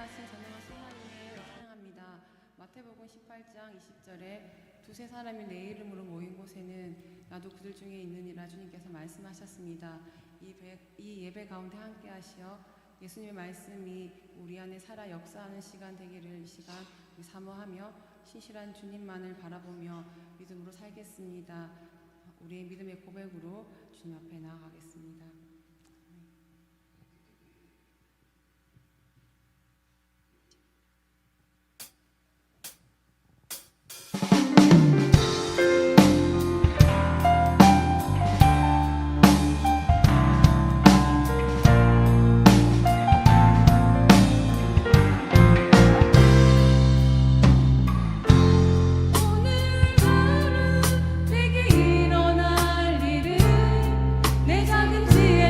말씀 전능하신 하나님을 찬양합니다. 마태복음 18장 20절에 두세 사람이 내 이름으로 모인 곳에는 나도 그들 중에 있느니라 주님께서 말씀하셨습니다. 이 예배 가운데 함께 하시어 예수님의 말씀이 우리 안에 살아 역사하는 시간 되기를 이 시간 사모하며 신실한 주님만을 바라보며 믿음으로 살겠습니다. 우리의 믿음의 고백으로 주님 앞에 나아가겠습니다. 내게 일어날 일은 내 작은 지혜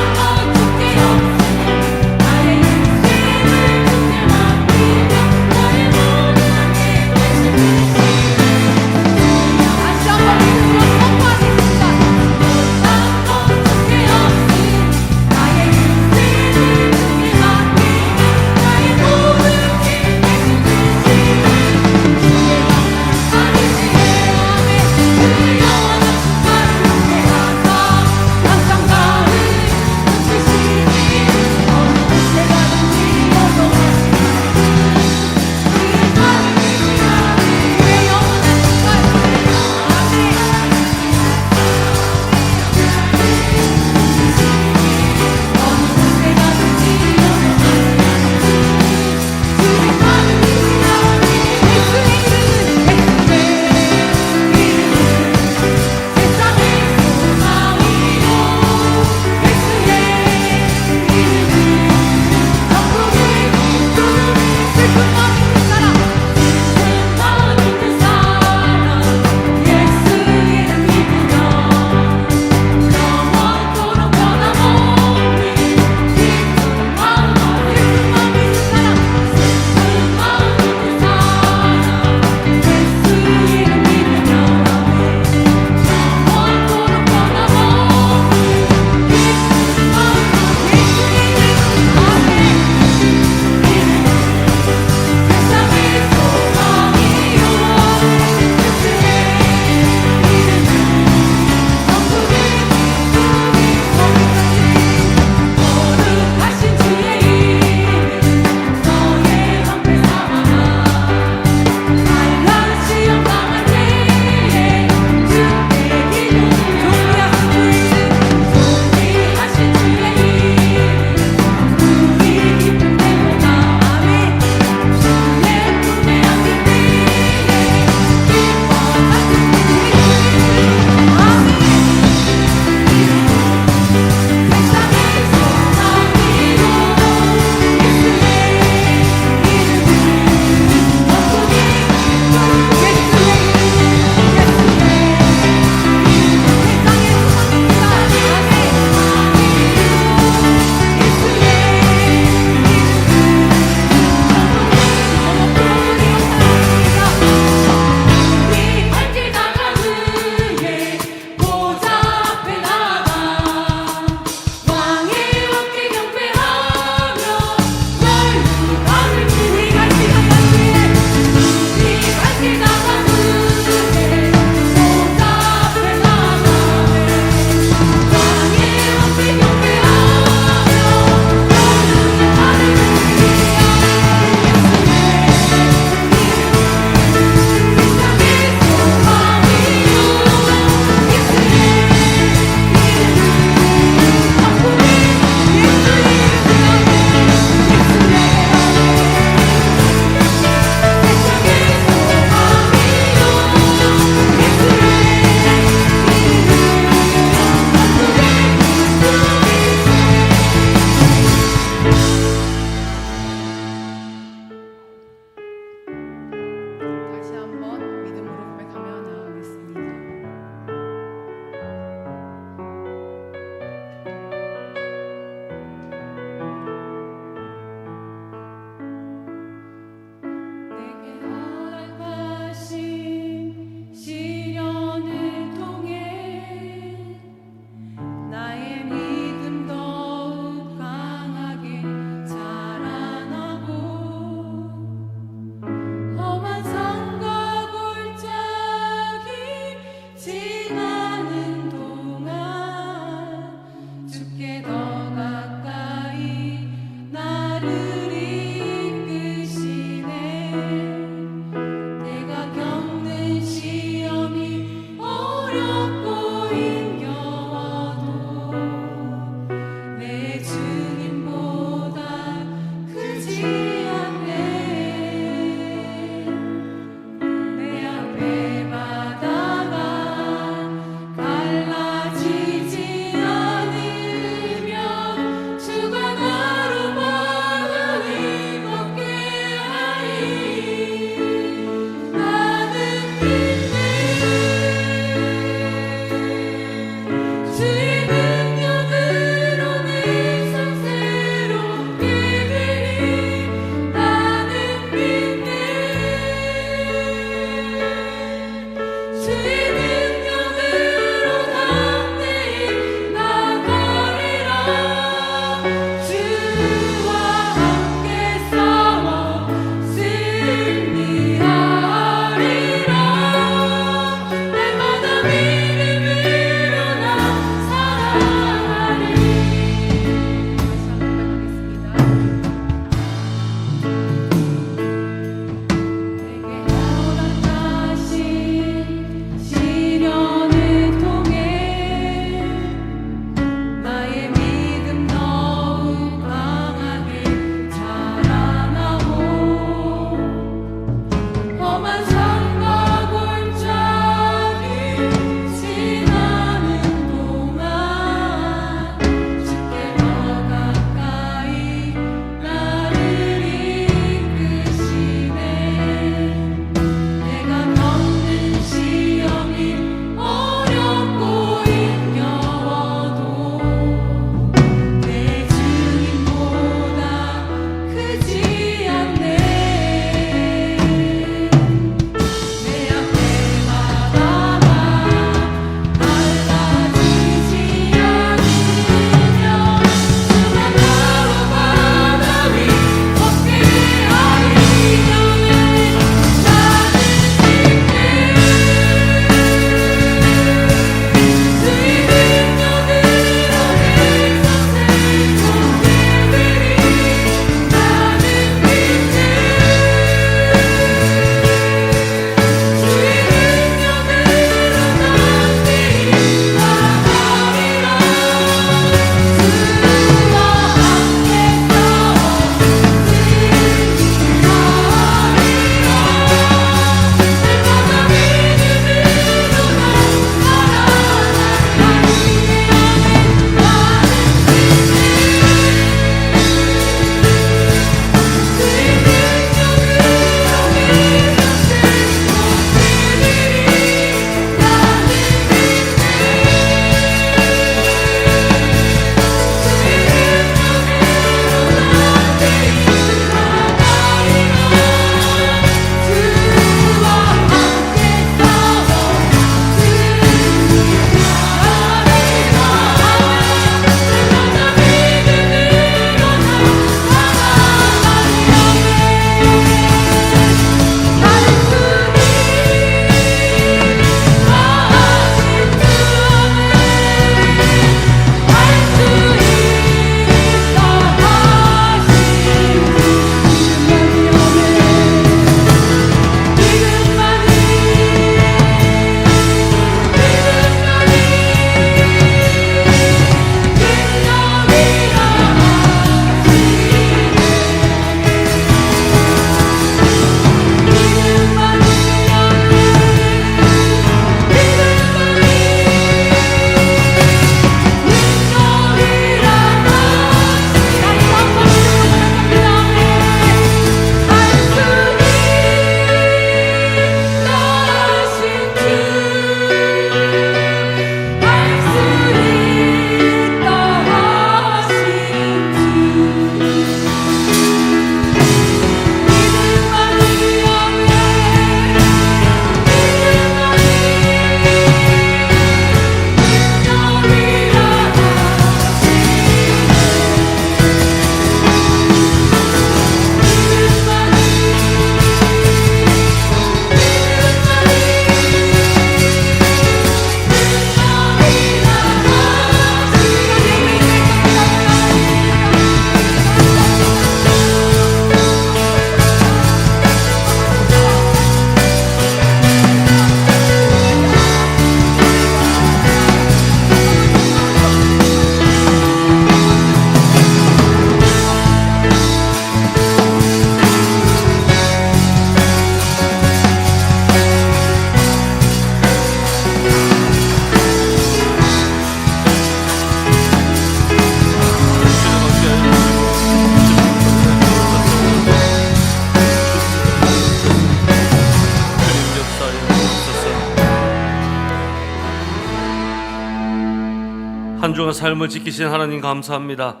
한 주간 삶을 지키신 하나님 감사합니다.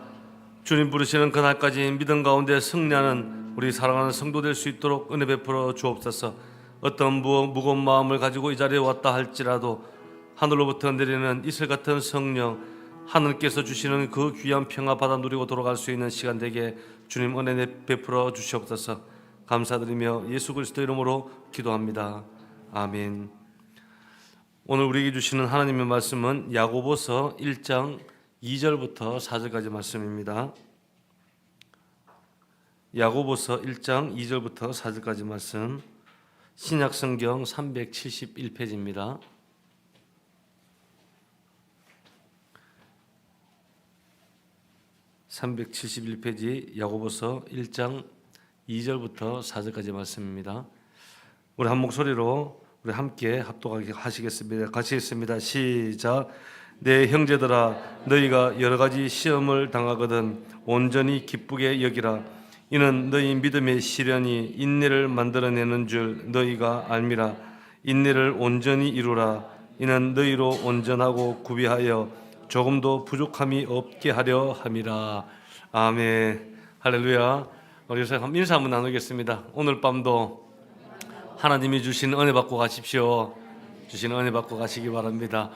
주님 부르시는 그날까지 믿음 가운데 승리하는 우리 사랑하는 성도 될 수 있도록 은혜 베풀어 주옵소서. 어떤 무거운 마음을 가지고 이 자리에 왔다 할지라도 하늘로부터 내리는 이슬 같은 성령, 하늘께서 주시는 그 귀한 평화 받아 누리고 돌아갈 수 있는 시간 되게 주님 은혜 베풀어 주시옵소서. 감사드리며 예수 그리스도 이름으로 기도합니다. 아멘. 오늘 우리에게 주시는 하나님의 말씀은 야고보서 1장 2절부터 4절까지 말씀입니다. 야고보서 1장 2절부터 4절까지 말씀, 신약성경 371페이지입니다. (371페이지) 야고보서 1장 2절부터 4절까지 말씀입니다. 우리 한 목소리로 우리 함께 합독하게 하시겠습니다. 같이 읽습니다. 시작. 내 형제들아, 너희가 여러 가지 시험을 당하거든 온전히 기쁘게 여기라. 이는 너희 믿음의 시련이 인내를 만들어내는 줄 너희가 알미라. 인내를 온전히 이루라. 이는 너희로 온전하고 구비하여 조금도 부족함이 없게 하려 함이라. 아멘. 할렐루야. 우리 인사 한번 나누겠습니다. 오늘 밤도 하나님이 주신 은혜 받고 가십시오. 주신 은혜 받고 가시기 바랍니다.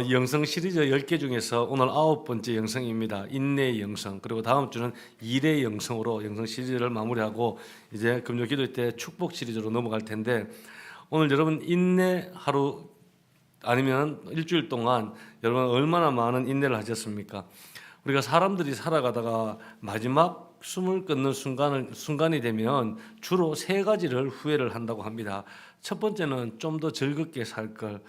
영성 시리즈 10개 중에서 오늘 9번째 영성입니다. 인내의 영성. 그리고 다음 주는 일의 영성으로 영성 시리즈를 마무리하고 이제 금요 기도 때 축복 시리즈로 넘어갈 텐데, 오늘 여러분 인내 하루 아니면 일주일 동안 여러분 얼마나 많은 인내를 하셨습니까? 우리가 사람들이 살아가다가 마지막 숨을 끊는 순간이 되면 주로 세 가지를 후회를 한다고 합니다. 첫 번째는 좀 더 즐겁게 살 걸,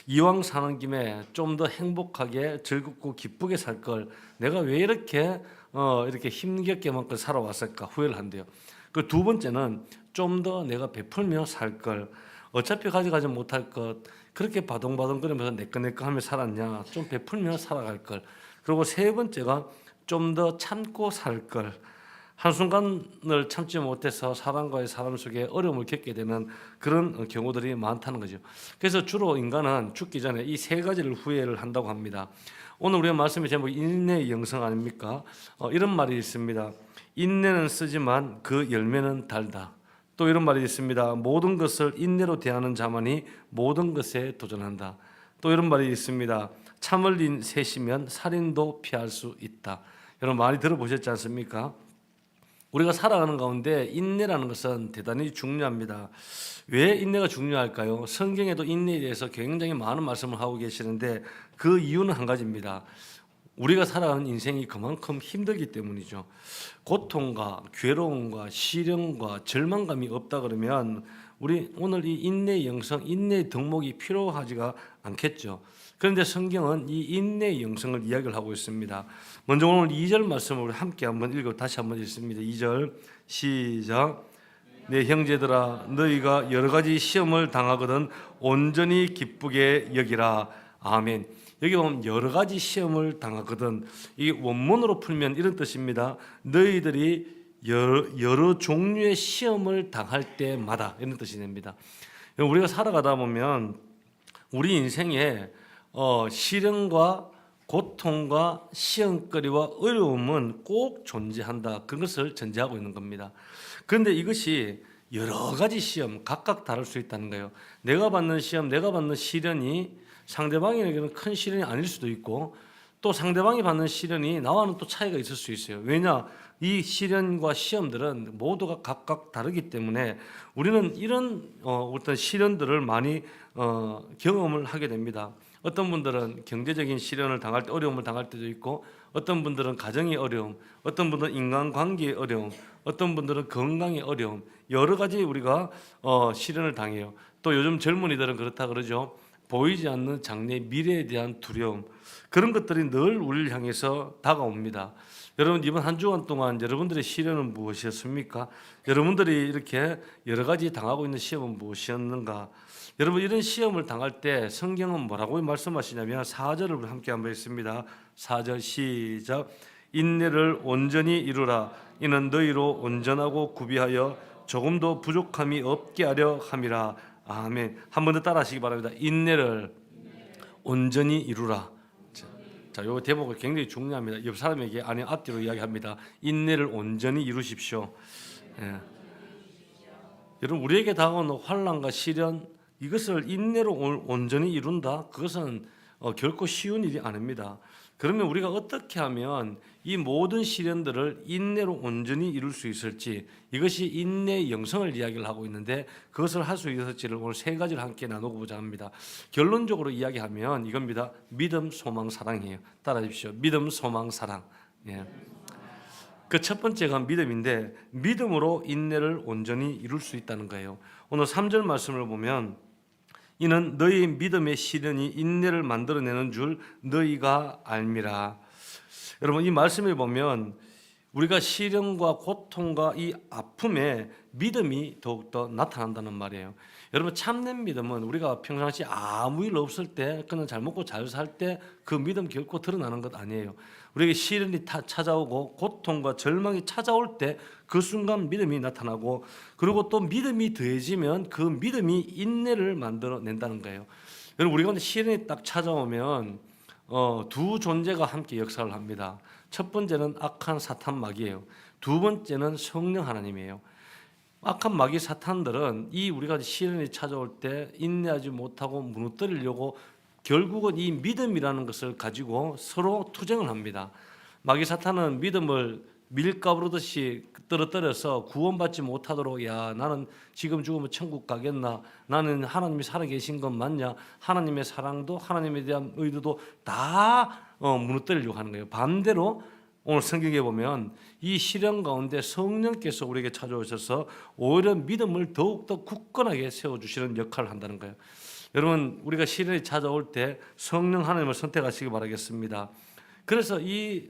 이왕 사는 김에 좀 더 행복하게 즐겁고 기쁘게 살 걸, 내가 왜 이렇게 힘겹게만큼 살아왔을까 후회를 한대요. 그 두 번째는 좀 더 내가 베풀며 살 걸, 어차피 가져가지 못할 것 그렇게 바동바동거리면서 내꺼내꺼 하며 살았냐, 좀 베풀며 살아갈 걸. 그리고 세 번째가 좀 더 참고 살 걸, 한순간을 참지 못해서 사람과의 사람 속에 어려움을 겪게 되는 그런 경우들이 많다는 거죠. 그래서 주로 인간은 죽기 전에 이 세 가지를 후회를 한다고 합니다. 오늘 우리가 말씀의 제목이 인내의 영성 아닙니까? 이런 말이 있습니다. 인내는 쓰지만 그 열매는 달다. 또 이런 말이 있습니다. 모든 것을 인내로 대하는 자만이 모든 것에 도전한다. 또 이런 말이 있습니다. 참을 린 셋이면 살인도 피할 수 있다. 여러분 많이 들어보셨지 않습니까? 우리가 살아가는 가운데 인내라는 것은 대단히 중요합니다. 왜 인내가 중요할까요? 성경에도 인내에 대해서 굉장히 많은 말씀을 하고 계시는데 그 이유는 한 가지입니다. 우리가 살아가는 인생이 그만큼 힘들기 때문이죠. 고통과 괴로움과 시련과 절망감이 없다 그러면 우리 오늘 이 인내의 영성, 인내의 덕목이 필요하지가 않겠죠. 그런데 성경은 이 인내의 영성을 이야기를 하고 있습니다. 먼저 오늘 2절 말씀을 우리 함께 한번 다시 한번 읽습니다. 2절 시작. 내 형제들아, 너희가 여러 가지 시험을 당하거든 온전히 기쁘게 여기라. 아멘. 여기 보면 여러 가지 시험을 당하거든, 이 원문으로 풀면 이런 뜻입니다. 너희들이 여러 종류의 시험을 당할 때마다, 이런 뜻이 됩니다. 우리가 살아가다 보면 우리 인생에 시련과 고통과 시험거리와 어려움은 꼭 존재한다. 그것을 전제하고 있는 겁니다. 그런데 이것이 여러 가지 시험, 각각 다를 수 있다는 거예요. 내가 받는 시험, 내가 받는 시련이 상대방에게는 큰 시련이 아닐 수도 있고, 또 상대방이 받는 시련이 나와는 또 차이가 있을 수 있어요. 왜냐? 이 시련과 시험들은 모두가 각각 다르기 때문에 우리는 이런 어떤 시련들을 많이 경험을 하게 됩니다. 어떤 분들은 경제적인 시련을 당할 때, 어려움을 당할 때도 있고, 어떤 분들은 가정의 어려움, 어떤 분들은 인간관계의 어려움, 어떤 분들은 건강의 어려움, 여러 가지 우리가 시련을 당해요. 또 요즘 젊은이들은 그렇다 그러죠. 보이지 않는 장래 미래에 대한 두려움, 그런 것들이 늘 우리를 향해서 다가옵니다. 여러분 이번 한 주간 동안 여러분들의 시련은 무엇이었습니까? 여러분들이 이렇게 여러 가지 당하고 있는 시험은 무엇이었는가? 여러분 이런 시험을 당할 때 성경은 뭐라고 말씀하시냐면 4절을 함께 한번 읽습니다. 4절 시작. 인내를 온전히 이루라. 이는 너희로 온전하고 구비하여 조금도 부족함이 없게 하려 함이라. 아멘. 한 번 더 따라하시기 바랍니다. 인내를 온전히 이루라. 자, 요 대목이 굉장히 중요합니다. 옆 사람에게 아니 앞뒤로 이야기합니다. 인내를 온전히 이루십시오. 예. 여러분 우리에게 다가오는 환난과 시련 이것을 인내로 온전히 이룬다. 그것은 결코 쉬운 일이 아닙니다. 그러면 우리가 어떻게 하면 이 모든 시련들을 인내로 온전히 이룰 수 있을지 이것이 인내의 영성을 이야기를 하고 있는데 그것을 할 수 있을지를 오늘 세 가지를 함께 나누고 보자 합니다. 결론적으로 이야기하면 이겁니다. 믿음, 소망, 사랑이에요. 따라하십시오. 믿음, 소망, 사랑. 예. 그 첫 번째가 믿음인데 믿음으로 인내를 온전히 이룰 수 있다는 거예요. 오늘 3절 말씀을 보면 이는 너희 믿음의 시련이 인내를 만들어내는 줄 너희가 알미라. 여러분 이 말씀을 보면 우리가 시련과 고통과 이 아픔에 믿음이 더욱더 나타난다는 말이에요. 여러분 참된 믿음은 우리가 평상시 아무 일 없을 때 그냥 잘 먹고 잘 살 때 그 믿음 결코 드러나는 것 아니에요. 우리에게 시련이 찾아오고 고통과 절망이 찾아올 때 그 순간 믿음이 나타나고 그리고 또 믿음이 더해지면 그 믿음이 인내를 만들어낸다는 거예요. 여러분 우리가 시련이 딱 찾아오면 두 존재가 함께 역사를 합니다. 첫 번째는 악한 사탄 마귀예요. 두 번째는 성령 하나님이에요. 악한 마귀 사탄들은 이 우리가 시련이 찾아올 때 인내하지 못하고 무너뜨리려고 결국은 이 믿음이라는 것을 가지고 서로 투쟁을 합니다. 마귀 사탄은 믿음을 밀가부르듯이 떨어뜨려서 구원받지 못하도록 야 나는 지금 죽으면 천국 가겠나, 나는 하나님이 살아계신 건 맞냐, 하나님의 사랑도 하나님에 대한 의도도 다 무너뜨리려고 하는 거예요. 반대로 오늘 성경에 보면 이 시련 가운데 성령께서 우리에게 찾아오셔서 오히려 믿음을 더욱더 굳건하게 세워주시는 역할을 한다는 거예요. 여러분 우리가 시련이 찾아올 때 성령 하나님을 선택하시기 바라겠습니다. 그래서 이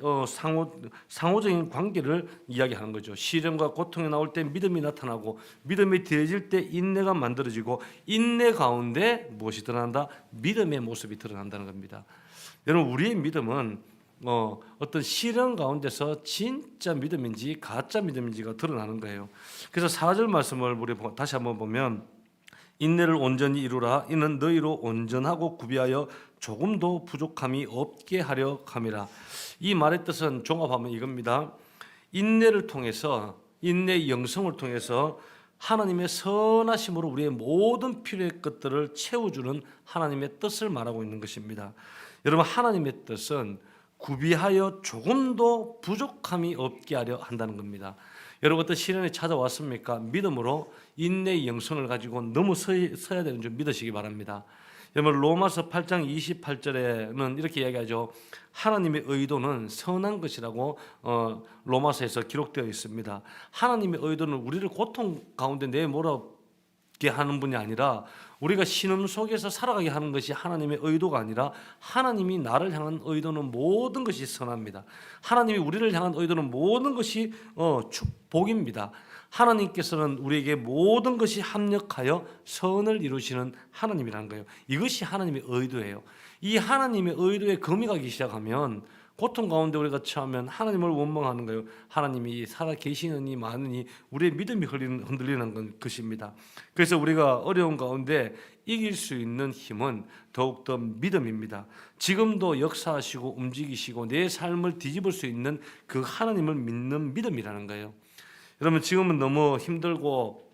상호적인 관계를 이야기하는 거죠. 시련과 고통이 나올 때 믿음이 나타나고 믿음이 더해질 때 인내가 만들어지고 인내 가운데 무엇이 드러난다? 믿음의 모습이 드러난다는 겁니다. 여러분 우리의 믿음은 어떤 시련 가운데서 진짜 믿음인지 가짜 믿음인지가 드러나는 거예요. 그래서 4절 말씀을 우리 다시 한번 보면 인내를 온전히 이루라. 이는 너희로 온전하고 구비하여 조금도 부족함이 없게 하려 함이라. 이 말의 뜻은 종합하면 이겁니다. 인내를 통해서 인내의 영성을 통해서 하나님의 선하심으로 우리의 모든 필요의 것들을 채워주는 하나님의 뜻을 말하고 있는 것입니다. 여러분 하나님의 뜻은 구비하여 조금도 부족함이 없게 하려 한다는 겁니다. 여러분 어떤 시련이 찾아왔습니까? 믿음으로 인내의 영성을 가지고 너무 서야 되는 줄 믿으시기 바랍니다. 여러분 로마서 8장 28절에는 이렇게 이야기하죠. 하나님의 의도는 선한 것이라고 로마서에서 기록되어 있습니다. 하나님의 의도는 우리를 고통 가운데 내몰게 하는 분이 아니라 우리가 신음 속에서 살아가게 하는 것이 하나님의 의도가 아니라 하나님이 나를 향한 의도는 모든 것이 선합니다. 하나님이 우리를 향한 의도는 모든 것이 축복입니다. 하나님께서는 우리에게 모든 것이 합력하여 선을 이루시는 하나님이라는 거예요. 이것이 하나님의 의도예요. 이 하나님의 의도에 금이 가기 시작하면 고통 가운데 우리가 처하면 하나님을 원망하는 거예요. 하나님이 살아 계시느니 많으니 우리의 믿음이 흔들리는 것입니다. 그래서 우리가 어려운 가운데 이길 수 있는 힘은 더욱더 믿음입니다. 지금도 역사하시고 움직이시고 내 삶을 뒤집을 수 있는 그 하나님을 믿는 믿음이라는 거예요. 여러분 지금은 너무 힘들고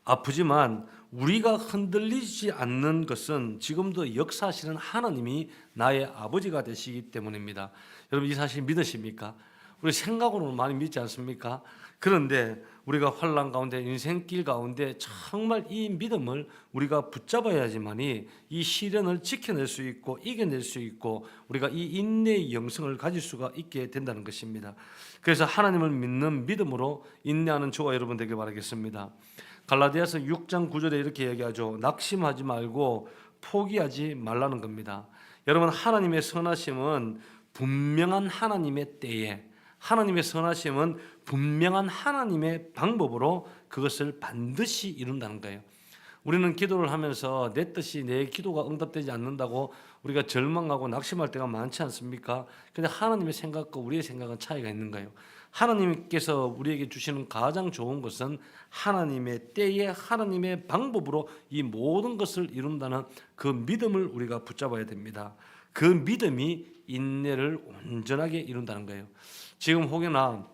아프지만 우리가 흔들리지 않는 것은 지금도 역사하시는 하나님이 나의 아버지가 되시기 때문입니다. 여러분 이 사실 믿으십니까? 우리 생각으로는 많이 믿지 않습니까? 그런데 우리가 환난 가운데 인생길 가운데 정말 이 믿음을 우리가 붙잡아야지만이 이 시련을 지켜낼 수 있고 이겨낼 수 있고 우리가 이 인내의 영성을 가질 수가 있게 된다는 것입니다. 그래서 하나님을 믿는 믿음으로 인내하는 저와 여러분 되길 바라겠습니다. 갈라디아서 6장 9절에 이렇게 얘기하죠. 낙심하지 말고 포기하지 말라는 겁니다. 여러분 하나님의 선하심은 분명한 하나님의 때에 하나님의 선하심은 분명한 하나님의 방법으로 그것을 반드시 이룬다는 거예요. 우리는 기도를 하면서 내 뜻이 내 기도가 응답되지 않는다고 우리가 절망하고 낙심할 때가 많지 않습니까? 근데 하나님의 생각과 우리의 생각은 차이가 있는 거예요. 하나님께서 우리에게 주시는 가장 좋은 것은 하나님의 때에 하나님의 방법으로 이 모든 것을 이룬다는 그 믿음을 우리가 붙잡아야 됩니다. 그 믿음이 인내를 온전하게 이룬다는 거예요. 지금 혹여나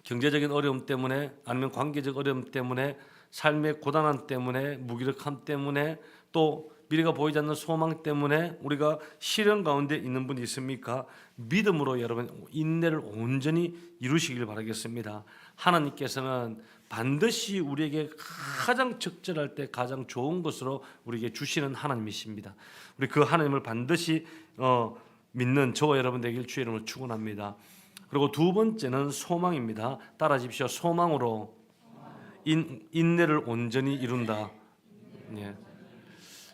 경제적인 어려움 때문에 아니면 관계적 어려움 때문에 삶의 고단함 때문에 무기력함 때문에 또 미래가 보이지 않는 소망 때문에 우리가 시련 가운데 있는 분이 있습니까? 믿음으로 여러분 인내를 온전히 이루시길 바라겠습니다. 하나님께서는 반드시 우리에게 가장 적절할 때 가장 좋은 것으로 우리에게 주시는 하나님이십니다. 우리 그 하나님을 반드시 믿는 저와 여러분 되길 주의 이름으로 축원합니다. 그리고 두 번째는 소망입니다. 따라하십시오. 소망으로 인내를 온전히 이룬다. 예.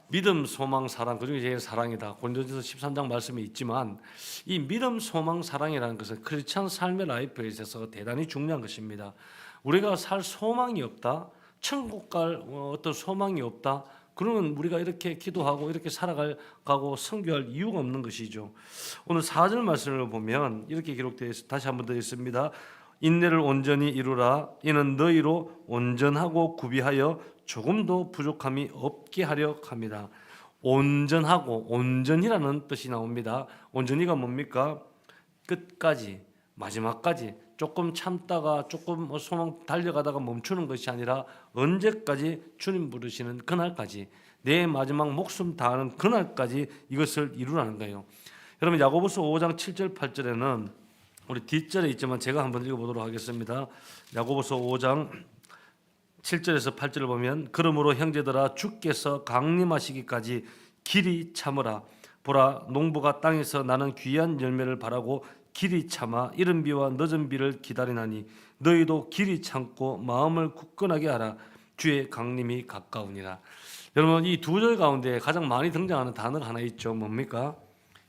믿음, 소망, 사랑, 그중에 제일 사랑이다. 고린도전서 13장 말씀이 있지만 이 믿음, 소망, 사랑이라는 것은 크리스찬 삶의 라이프에 있어서 대단히 중요한 것입니다. 우리가 살 소망이 없다, 천국 갈 어떤 소망이 없다, 그러면 우리가 이렇게 기도하고 이렇게 살아가고 선교할 이유가 없는 것이죠. 오늘 4절 말씀을 보면 이렇게 기록되어 있습니다. 다시 한번 더 있습니다. 인내를 온전히 이루라. 이는 너희로 온전하고 구비하여 조금도 부족함이 없게 하려 합니다. 온전하고 온전이라는 뜻이 나옵니다. 온전히가 뭡니까? 끝까지, 마지막까지 조금 참다가 조금 소망 달려가다가 멈추는 것이 아니라 언제까지 주님 부르시는 그날까지, 내 마지막 목숨 다하는 그날까지 이것을 이루라는 거예요. 여러분 야고보서 5장 7절 8절에는 우리 뒷절에 있지만 제가 한번 읽어보도록 하겠습니다. 야고보서 5장 7절에서 8절을 보면 그러므로 형제들아 주께서 강림하시기까지 길이 참으라. 보라 농부가 땅에서 나는 귀한 열매를 바라고 길이 참아 이른 비와 늦은 비를 기다리나니 너희도 길이 참고 마음을 굳건하게 하라. 주의 강림이 가까우니라. 여러분 이 두 절 가운데 가장 많이 등장하는 단어가 하나 있죠. 뭡니까?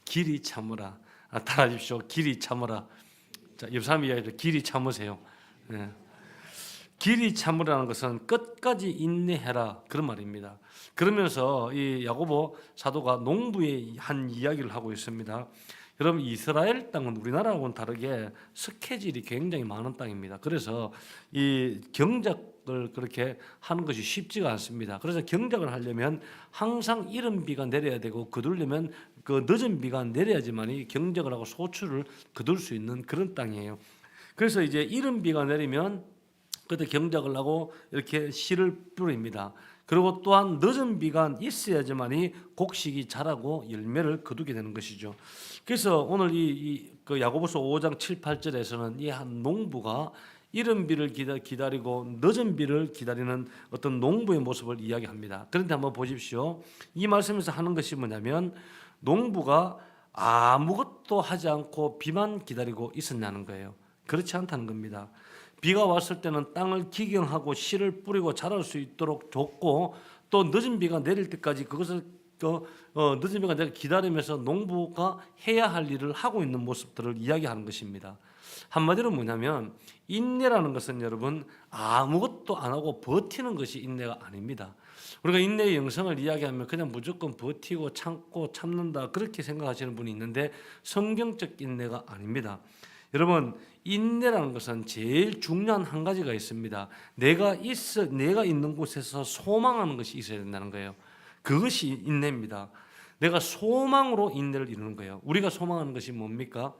길이 참으라. 따라하십시오. 길이 참으라. 자, 옆 사람 이야기를 길이 참으세요. 네. 길이 참으라는 것은 끝까지 인내해라 그런 말입니다. 그러면서 이 야고보 사도가 농부의 한 이야기를 하고 있습니다. 여러분 이스라엘 땅은 우리나라하고는 다르게 스케줄이 굉장히 많은 땅입니다. 그래서 이 경작을 그렇게 하는 것이 쉽지가 않습니다. 그래서 경작을 하려면 항상 이른 비가 내려야 되고 거두려면 그 늦은 비가 내려야지만 이 경작을 하고 소출을 거둘 수 있는 그런 땅이에요. 그래서 이제 이른 비가 내리면 그때 경작을 하고 이렇게 씨를 뿌립니다. 그리고 또한 늦은 비가 있어야지만이 곡식이 자라고 열매를 거두게 되는 것이죠. 그래서 오늘 그 야고보서 5장 7, 8절에서는 이 한 농부가 이른 비를 기다리고 늦은 비를 기다리는 어떤 농부의 모습을 이야기합니다. 그런데 한번 보십시오. 이 말씀에서 하는 것이 뭐냐면 농부가 아무것도 하지 않고 비만 기다리고 있었냐는 거예요. 그렇지 않다는 겁니다. 비가 왔을 때는 땅을 기경하고 씨를 뿌리고 자랄 수 있도록 줬고 또 늦은 비가 내릴 때까지 그것을 늦은 비가 내가 기다리면서 농부가 해야 할 일을 하고 있는 모습들을 이야기하는 것입니다. 한마디로 뭐냐면 인내라는 것은 여러분 아무것도 안 하고 버티는 것이 인내가 아닙니다. 우리가 인내의 영성을 이야기하면 그냥 무조건 버티고 참고 참는다 그렇게 생각하시는 분이 있는데 성경적 인내가 아닙니다. 여러분 인내라는 것은 제일 중요한 한 가지가 있습니다. 내가 있는 곳에서 소망하는 것이 있어야 된다는 거예요. 그것이 인내입니다. 내가 소망으로 인내를 이루는 거예요. 우리가 소망하는 것이 뭡니까?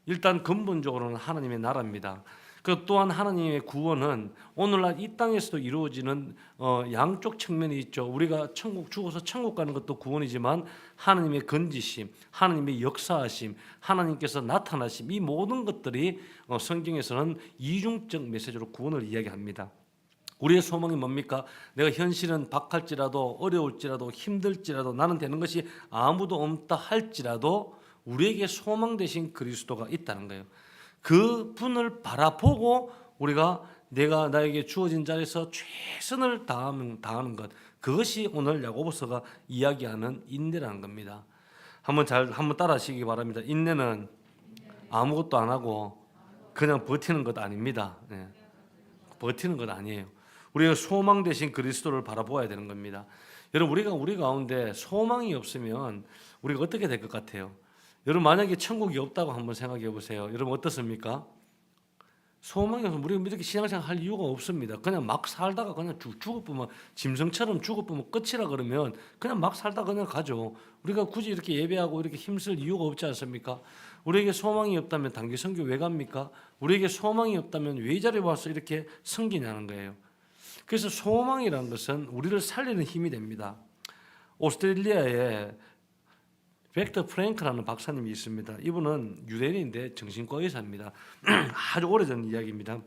일단 근본적으로는 하나님의 나라입니다. 그 또한 하나님의 구원은 오늘날 이 땅에서도 이루어지는 양쪽 측면이 있죠. 우리가 죽어서 천국 가는 것도 구원이지만 하나님의 건지심, 하나님의 역사하심, 하나님께서 나타나심 이 모든 것들이 성경에서는 이중적 메시지로 구원을 이야기합니다. 우리의 소망이 뭡니까? 내가 현실은 박할지라도 어려울지라도 힘들지라도 나는 되는 것이 아무도 없다 할지라도 우리에게 소망 되신 그리스도가 있다는 거예요. 그 분을 바라보고 우리가 내가 나에게 주어진 자리에서 최선을 다하는 것, 그것이 오늘 야고보서가 이야기하는 인내라는 겁니다. 한번 따라하시기 바랍니다. 인내는 아무것도 안 하고 그냥 버티는 것 아닙니다. 네. 버티는 것 아니에요. 우리가 소망 되신 그리스도를 바라보아야 되는 겁니다. 여러분 우리 가운데 소망이 없으면 우리가 어떻게 될 것 같아요? 여러분 만약에 천국이 없다고 한번 생각해 보세요. 여러분 어떻습니까? 소망이 없으면 우리가 이렇게 신앙생활 할 이유가 없습니다. 그냥 막 살다가 그냥 죽어보면 짐승처럼 죽어보면 끝이라 그러면 그냥 막 살다 그냥 가죠. 우리가 굳이 이렇게 예배하고 이렇게 힘쓸 이유가 없지 않습니까? 우리에게 소망이 없다면 단기 선교 왜 갑니까? 우리에게 소망이 없다면 왜 이 자리에 와서 이렇게 섬기냐는 거예요. 그래서 소망이라는 것은 우리를 살리는 힘이 됩니다. 오스트레일리아에 벡터 프랭크라는 박사님이 있습니다. 이분은 유대인인데 정신과 의사입니다. 아주 오래전 이야기입니다.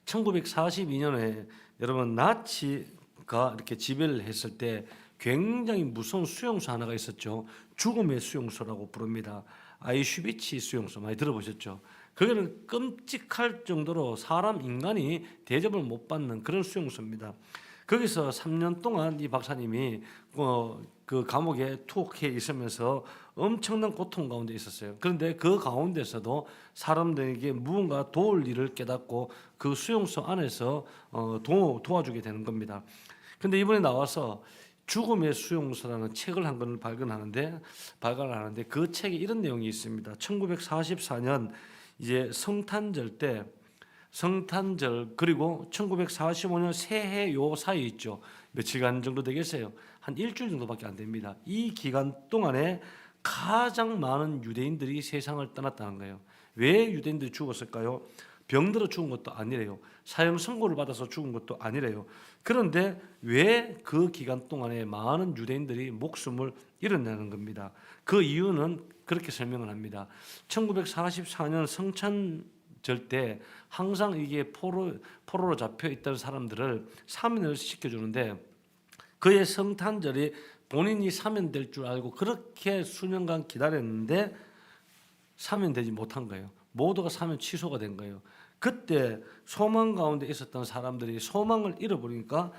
1942년에 여러분 나치가 이렇게 지배를 했을 때 굉장히 무서운 수용소 하나가 있었죠. 죽음의 수용소라고 부릅니다. 아이슈비츠 수용소 많이 들어보셨죠? 거기는 끔찍할 정도로 사람 인간이 대접을 못 받는 그런 수용소입니다. 거기서 3년 동안 이 박사님이 그 감옥에 투옥해 있으면서 엄청난 고통 가운데 있었어요. 그런데 그 가운데서도 사람들에게 무언가 도울 일을 깨닫고 그 수용소 안에서 도와주게 되는 겁니다. 근데 이번에 나와서 죽음의 수용소라는 책을 한 권을 발간하는데 그 책에 이런 내용이 있습니다. 1944년 이제 성탄절 그리고 1945년 새해 요 사이 있죠. 며칠간 정도 되겠어요. 한 일주일 정도밖에 안 됩니다. 이 기간 동안에 가장 많은 유대인들이 세상을 떠났다는 거예요. 왜 유대인들이 죽었을까요? 병들어 죽은 것도 아니래요. 사형 선고를 받아서 죽은 것도 아니래요. 그런데 왜 그 기간 동안에 많은 유대인들이 목숨을 잃었냐는 겁니다. 그 이유는 그렇게 설명을 합니다. 1944년 성탄절 때 항상 이게 포로로 잡혀 있던 사람들을 사면을 시켜주는데 그의 성탄절이 본인이 사면될 줄 알고 그렇게 수년간 기다렸는데 사면되지 못한 거예요. 모두가 사면 취소가 된 거예요. 그때 소망 가운데 있었던 사람들이 소망을 잃어버리니까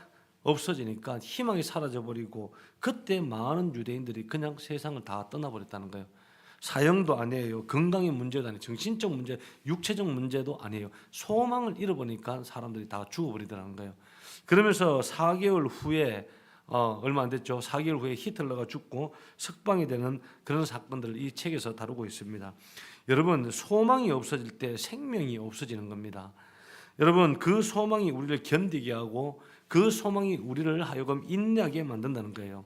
없어지니까 희망이 사라져버리고 그때 많은 유대인들이 그냥 세상을 다 떠나버렸다는 거예요. 사형도 아니에요. 건강의 문제도 아니에요. 정신적 문제, 육체적 문제도 아니에요. 소망을 잃어버리니까 사람들이 다 죽어버리더라는 거예요. 그러면서 4개월 후에 얼마 안 됐죠. 4개월 후에 히틀러가 죽고 석방이 되는 그런 사건들을 이 책에서 다루고 있습니다. 여러분, 소망이 없어질 때 생명이 없어지는 겁니다. 여러분, 그 소망이 우리를 견디게 하고 그 소망이 우리를 하여금 인내하게 만든다는 거예요.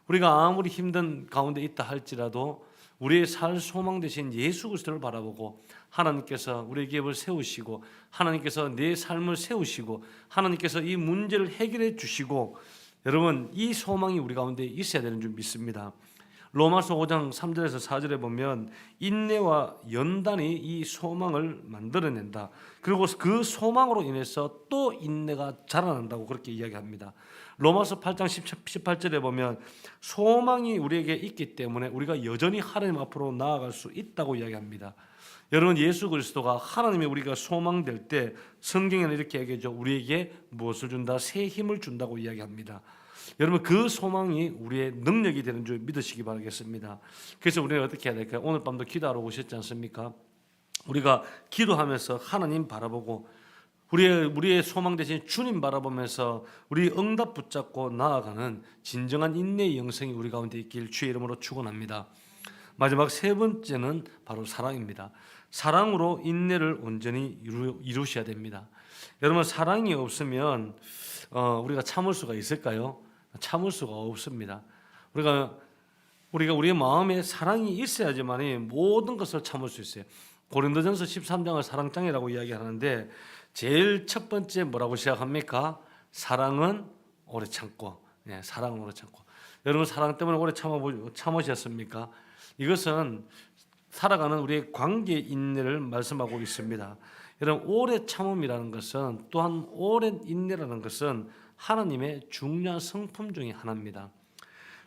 우리가 아무리 힘든 가운데 있다 할지라도 우리의 살 소망 대신 예수 그리스도를 바라보고 하나님께서 우리의 기업을 세우시고 하나님께서 내 삶을 세우시고 하나님께서 이 문제를 해결해 주시고 여러분 이 소망이 우리 가운데 있어야 되는 줄 믿습니다. 로마서 5장 3절에서 4절에 보면 인내와 연단이 이 소망을 만들어낸다. 그리고 그 소망으로 인해서 또 인내가 자라난다고 그렇게 이야기합니다. 로마서 8장 18절에 보면 소망이 우리에게 있기 때문에 우리가 여전히 하나님 앞으로 나아갈 수 있다고 이야기합니다. 여러분 예수 그리스도가 하나님의 우리가 소망될 때 성경에는 이렇게 얘기하죠. 우리에게 무엇을 준다? 새 힘을 준다고 이야기합니다. 여러분 그 소망이 우리의 능력이 되는 줄 믿으시기 바라겠습니다. 그래서 우리는 어떻게 해야 될까요? 오늘 밤도 기도하러 오셨지 않습니까? 우리가 기도하면서 하나님 바라보고 우리의 소망 대신 주님 바라보면서 우리 응답 붙잡고 나아가는 진정한 인내의 영성이 우리 가운데 있길 주의 이름으로 축원합니다. 마지막 세 번째는 바로 사랑입니다. 사랑으로 인내를 온전히 이루셔야 됩니다. 여러분 사랑이 없으면 우리가 참을 수가 있을까요? 참을 수가 없습니다. 우리가 우리의 마음에 사랑이 있어야지만이 모든 것을 참을 수 있어요. 고린도전서 13장을 사랑장이라고 이야기하는데 제일 첫 번째 뭐라고 시작합니까? 사랑은 오래 참고. 네, 사랑은 오래 참고. 여러분 사랑 때문에 오래 참으셨습니까? 이것은 살아가는 우리의 관계 인내를 말씀하고 있습니다. 여러분 오래 참음이라는 것은 또한 오랜 인내라는 것은 하나님의 중요한 성품 중에 하나입니다.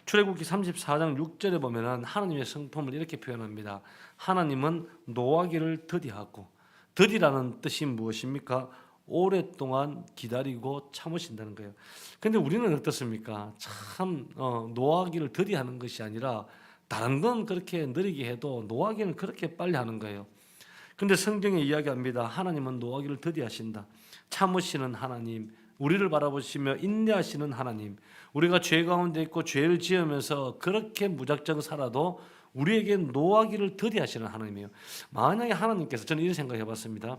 출애굽기 34장 6절에 보면은 하나님의 성품을 이렇게 표현합니다. 하나님은 노하기를 더디하고 더디라는 뜻이 무엇입니까? 오랫동안 기다리고 참으신다는 거예요. 그런데 우리는 어떻습니까? 참 노하기를 더디하는 것이 아니라 다른 건 그렇게 느리게 해도 노하기는 그렇게 빨리 하는 거예요. 근데 성경에 이야기합니다. 하나님은 노하기를 더디하신다. 참으시는 하나님, 우리를 바라보시며 인내하시는 하나님, 우리가 죄 가운데 있고 죄를 지으면서 그렇게 무작정 살아도 우리에게 노하기를 더디하시는 하나님이에요. 만약에 하나님께서 저는 이런 생각을 해봤습니다.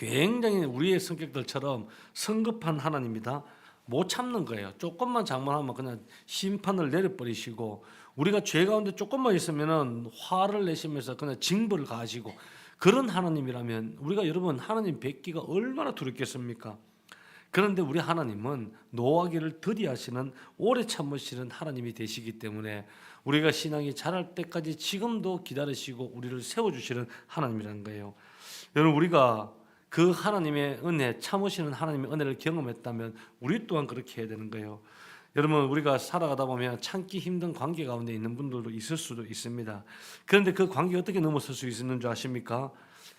굉장히 우리의 성격들처럼 성급한 하나님이다. 못 참는 거예요. 조금만 잘못하면 그냥 심판을 내려버리시고, 우리가 죄 가운데 조금만 있으면은 화를 내시면서 그냥 징벌을 가하시고, 그런 하나님이라면 우리가 여러분 하나님 뵙기가 얼마나 두렵겠습니까? 그런데 우리 하나님은 노하기를 더디하시는 오래 참으시는 하나님이 되시기 때문에 우리가 신앙이 자랄 때까지 지금도 기다리시고 우리를 세워주시는 하나님이라는 거예요. 여러분, 우리가 그 하나님의 은혜, 참으시는 하나님의 은혜를 경험했다면 우리 또한 그렇게 해야 되는 거예요. 여러분, 우리가 살아가다 보면 참기 힘든 관계 가운데 있는 분들도 있을 수도 있습니다. 그런데 그 관계 어떻게 넘어설 수 있는 줄 아십니까?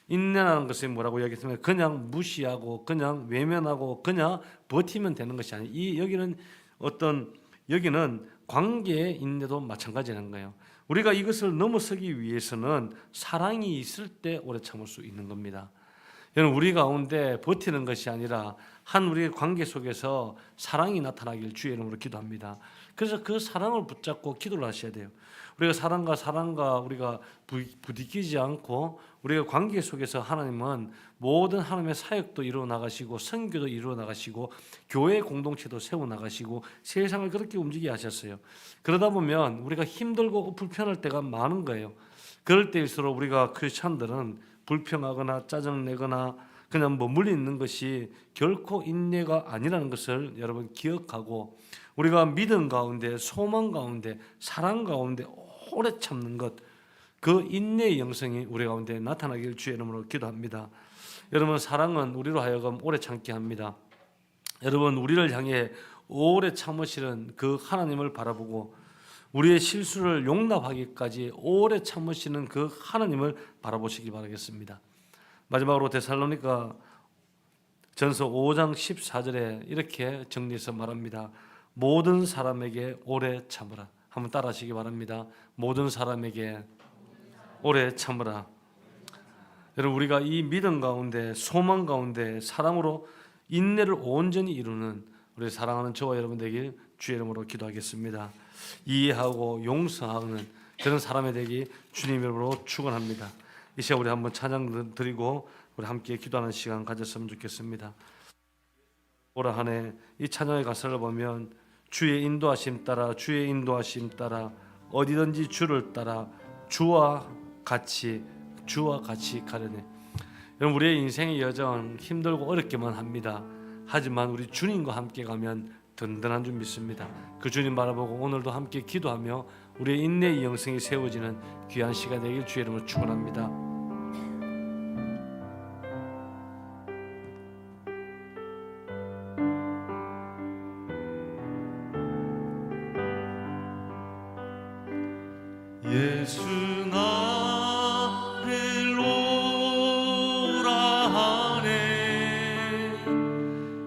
인내라는 것이 뭐라고 이야기했으면 그냥 무시하고 그냥 외면하고 그냥 버티면 되는 것이 아니에요. 여기는 관계의 인내도 마찬가지라는 거예요. 우리가 이것을 넘어서기 위해서는 사랑이 있을 때 오래 참을 수 있는 겁니다. 여러분, 우리 가운데 버티는 것이 아니라 한 우리의 관계 속에서 사랑이 나타나길 주의 이름으로 기도합니다. 그래서 그 사랑을 붙잡고 기도를 하셔야 돼요. 우리가 사랑과 우리가 부딪히지 않고 우리가 관계 속에서 하나님은 모든 하나님의 사역도 이루어 나가시고 선교도 이루어 나가시고 교회 공동체도 세워 나가시고 세상을 그렇게 움직이게 하셨어요. 그러다 보면 우리가 힘들고 불편할 때가 많은 거예요. 그럴 때일수록 우리가 크리스찬들은 불평하거나 짜증내거나 그냥 머물러 있는 것이 결코 인내가 아니라는 것을 여러분 기억하고, 우리가 믿음 가운데, 소망 가운데, 사랑 가운데 오래 참는 것, 그 인내의 영성이 우리 가운데 나타나길 주의 이름으로 기도합니다. 여러분, 사랑은 우리로 하여금 오래 참게 합니다. 여러분, 우리를 향해 오래 참으시는 그 하나님을 바라보고 우리의 실수를 용납하기까지 오래 참으시는 그 하나님을 바라보시기 바라겠습니다. 마지막으로 데살로니가 전서 5장 14절에 이렇게 정리해서 말합니다. 모든 사람에게 오래 참으라. 한번 따라 하시기 바랍니다. 모든 사람에게 오래 참으라. 여러분, 우리가 이 믿음 가운데, 소망 가운데 사랑으로 인내를 온전히 이루는 우리 사랑하는 저와 여러분 되길 주의 이름으로 기도하겠습니다. 이해하고 용서하는 그런 사람이 되기 주님 이름으로 축원합니다. 이 시간 우리 한번 찬양 드리고 우리 함께 기도하는 시간 가졌으면 좋겠습니다. 올 한 해 이 찬양의 가사를 보면 주의 인도하심 따라, 주의 인도하심 따라, 어디든지 주를 따라 주와 같이 가려네. 여러분, 우리의 인생의 여정 힘들고 어렵기만 합니다. 하지만 우리 주님과 함께 가면 든든한 줄 믿습니다. 그 주님 바라보고 오늘도 함께 기도하며 우리의 인내의 영성이 세워지는 귀한 시간 되길 주의 이름으로 축원합니다. 예수 나를 오라 하네.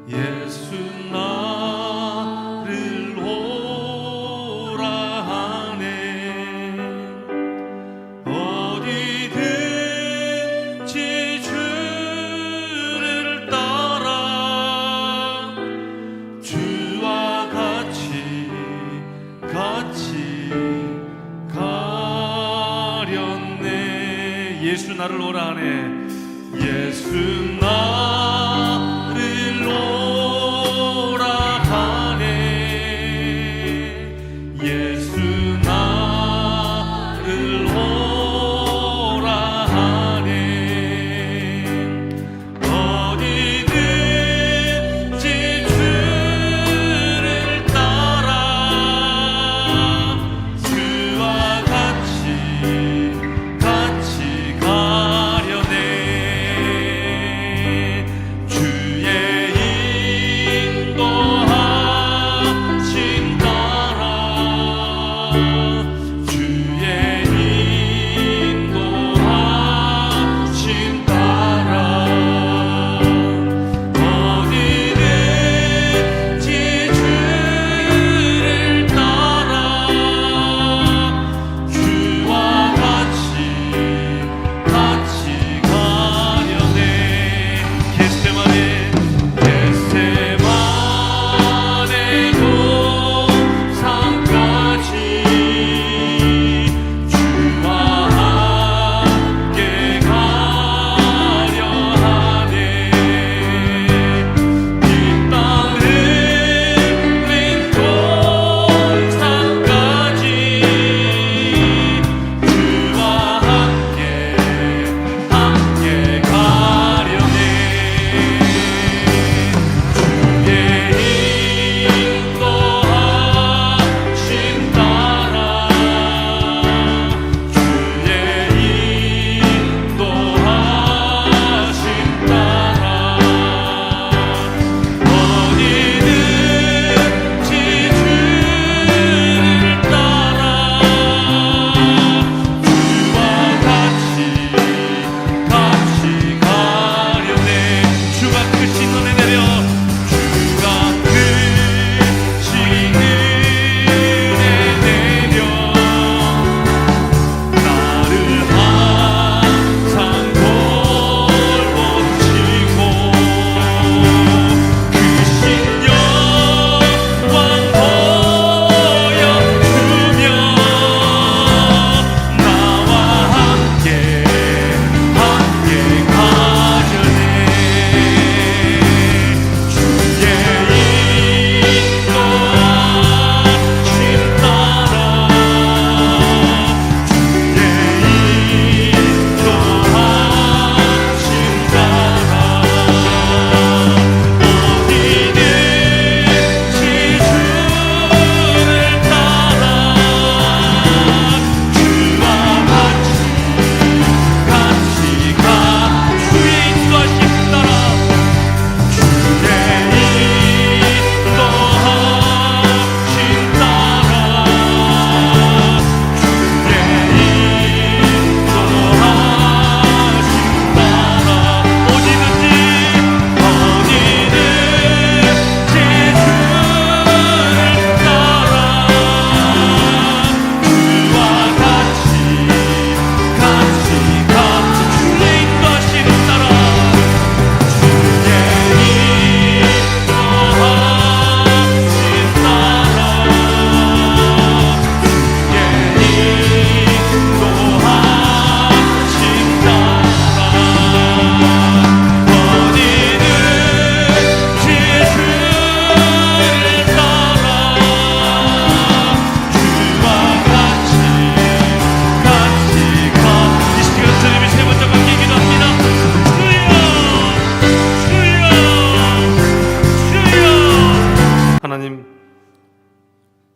예수 나를 오라 하네. 어디든지 주를 따라 주와 같이 가렸네. 예수 나를 오라 하네. 예수 나를 오라 하네. 예수 나를 오라 하네. 어디든지 주를 따라 주와 같이 가려네.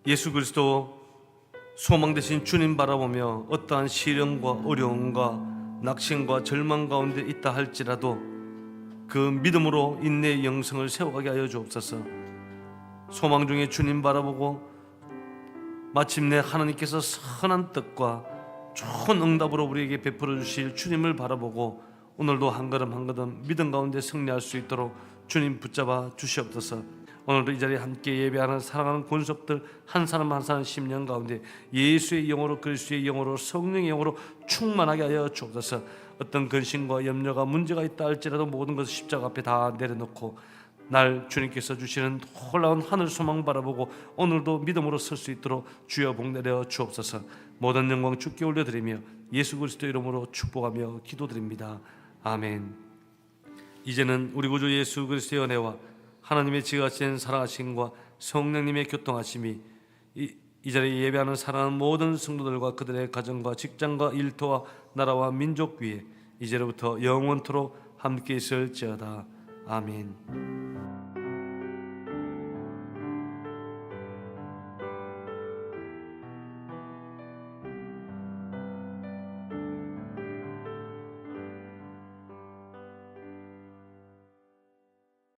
예수 그리스도 소망 되신 주님 바라보며 어떠한 시련과 어려움과 낙심과 절망 가운데 있다 할지라도 그 믿음으로 인내의 영성을 세워가게 하여 주옵소서. 소망 중에 주님 바라보고 마침내 하나님께서 선한 뜻과 좋은 응답으로 우리에게 베풀어 주실 주님을 바라보고 오늘도 한 걸음 한 걸음 믿음 가운데 승리할 수 있도록 주님 붙잡아 주시옵소서. 오늘도 이 자리에 함께 예배하는 사랑하는 권속들 한 사람 한 사람 심령 가운데 예수의 영으로 그리스도의 영으로 성령의 영으로 충만하게 하여 주옵소서. 어떤 근심과 염려가 문제가 있다 할지라도 모든 것을 십자가 앞에 다 내려놓고 날 주님께서 주시는 놀라운 하늘 소망 바라보고 오늘도 믿음으로 설 수 있도록 주여 복 내려 주옵소서. 모든 영광 주께 올려드리며 예수 그리스도 이름으로 축복하며 기도드립니다. 아멘. 이제는 우리 구주 예수 그리스도의 은혜와 하나님의 지혜하신 살아가심과 성령님의 교통하심이 이 자리에 예배하는 사랑하는 모든 성도들과 그들의 가정과 직장과 일터와 나라와 민족 위에 이제로부터 영원토록 함께 있을지어다. 아멘.